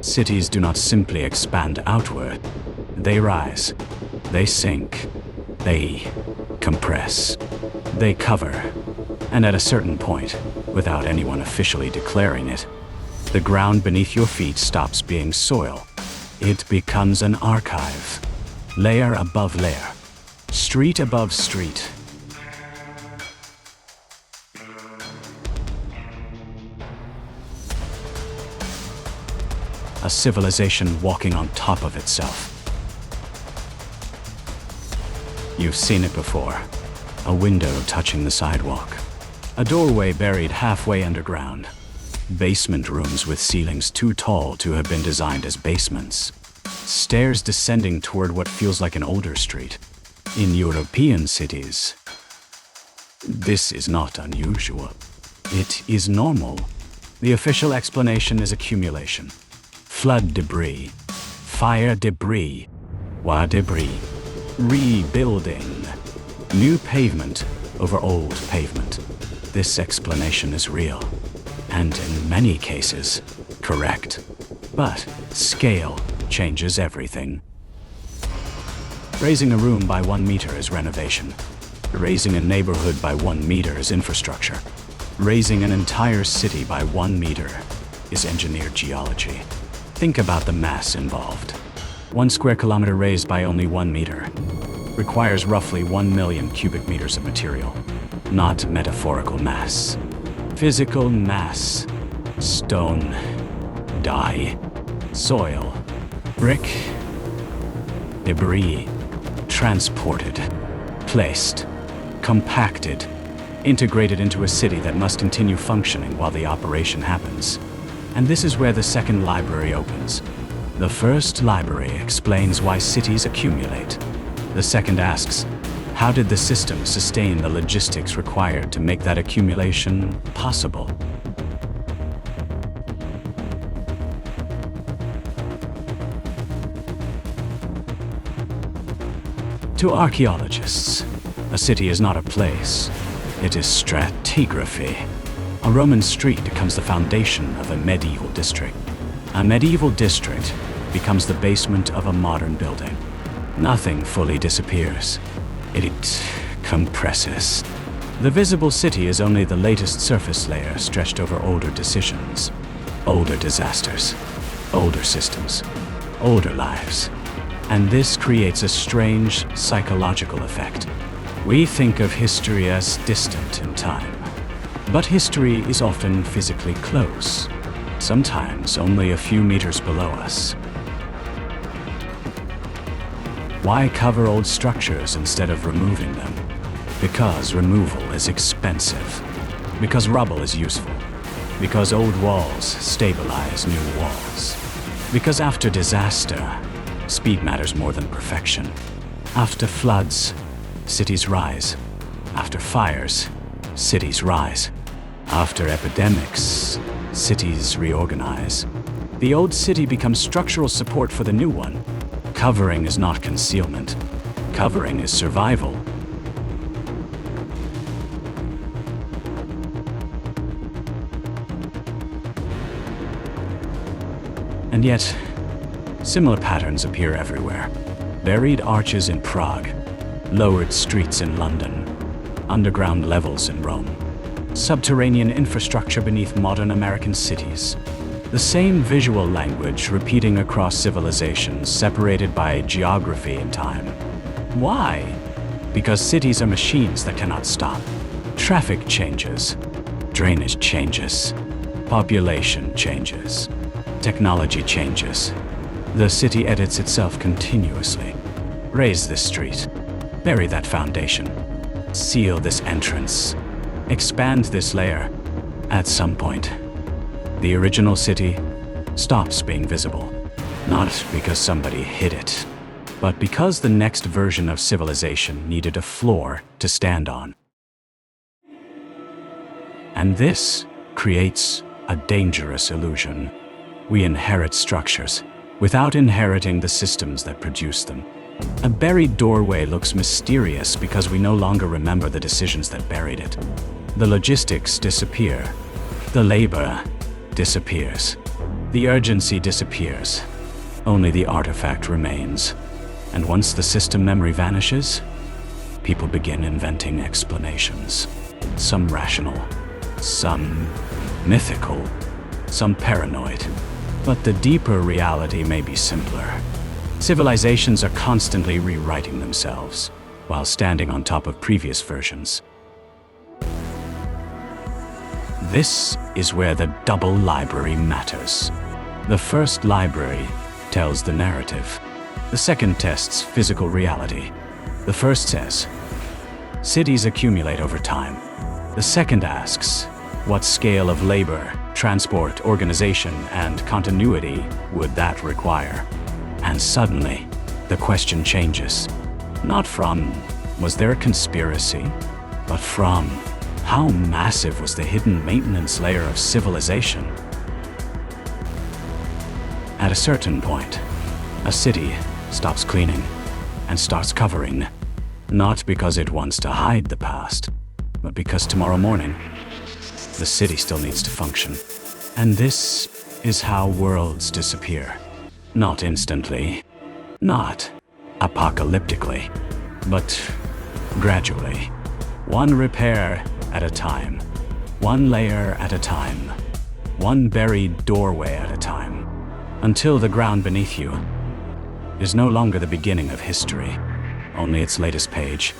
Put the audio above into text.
Cities do not simply expand outward. They rise. They sink. They compress. They cover. And at a certain point, without anyone officially declaring it, the ground beneath your feet stops being soil. It becomes an archive. Layer above layer. Street above street. A civilization walking on top of itself. You've seen it before. A window touching the sidewalk. A doorway buried halfway underground. Basement rooms with ceilings too tall to have been designed as basements. Stairs descending toward what feels like an older street. In European cities, this is not unusual. It is normal. The official explanation is accumulation. Flood debris, fire debris, war debris, rebuilding, new pavement over old pavement. This explanation is real, and in many cases, correct. But scale changes everything. Raising a room by 1 meter is renovation. Raising a neighborhood by 1 meter is infrastructure. Raising an entire city by 1 meter is engineered geology. Think about the mass involved. 1 square kilometer raised by only 1 meter requires roughly 1 million cubic meters of material. Not metaphorical mass. Physical mass. Stone, dye, soil, brick, debris, transported, placed, compacted, integrated into a city that must continue functioning while the operation happens. And this is where the second library opens. The first library explains why cities accumulate. The second asks, how did the system sustain the logistics required to make that accumulation possible? To archaeologists, a city is not a place, it is stratigraphy. A Roman street becomes the foundation of a medieval district. A medieval district becomes the basement of a modern building. Nothing fully disappears. It compresses. The visible city is only the latest surface layer stretched over older decisions, older disasters, older systems, older lives. And this creates a strange psychological effect. We think of history as distant in time, but history is often physically close, sometimes only a few meters below us. Why cover old structures instead of removing them? Because removal is expensive. Because rubble is useful. Because old walls stabilize new walls. Because after disaster, speed matters more than perfection. After floods, cities rise. After fires, cities rise. After epidemics, cities reorganize. The old city becomes structural support for the new one. Covering is not concealment. Covering is survival. And yet, similar patterns appear everywhere. Buried arches in Prague, lowered streets in London, underground levels in Rome, subterranean infrastructure beneath modern American cities. The same visual language repeating across civilizations separated by geography and time. Why? Because cities are machines that cannot stop. Traffic changes, drainage changes, population changes, technology changes. The city edits itself continuously. Raise this street, bury that foundation, seal this entrance, expand this layer. At some point, the original city stops being visible, not because somebody hid it, but because the next version of civilization needed a floor to stand on. And this creates a dangerous illusion. We inherit structures without inheriting the systems that produce them. A buried doorway looks mysterious because we no longer remember the decisions that buried it. The logistics disappear. The labor disappears. The urgency disappears. Only the artifact remains. And once the system memory vanishes, people begin inventing explanations. Some rational, some mythical, some paranoid. But the deeper reality may be simpler. Civilizations are constantly rewriting themselves while standing on top of previous versions. This is where the double library matters. The first library tells the narrative. The second tests physical reality. The first says, cities accumulate over time. The second asks, what scale of labor, transport, organization, and continuity would that require? And suddenly, the question changes. Not from, was there a conspiracy? But from, how massive was the hidden maintenance layer of civilization? At a certain point, a city stops cleaning and starts covering, not because it wants to hide the past, but because tomorrow morning, the city still needs to function. And this is how worlds disappear. Not instantly, not apocalyptically, but gradually. One repair at a time, one layer at a time, one buried doorway at a time, until the ground beneath you is no longer the beginning of history, only its latest page.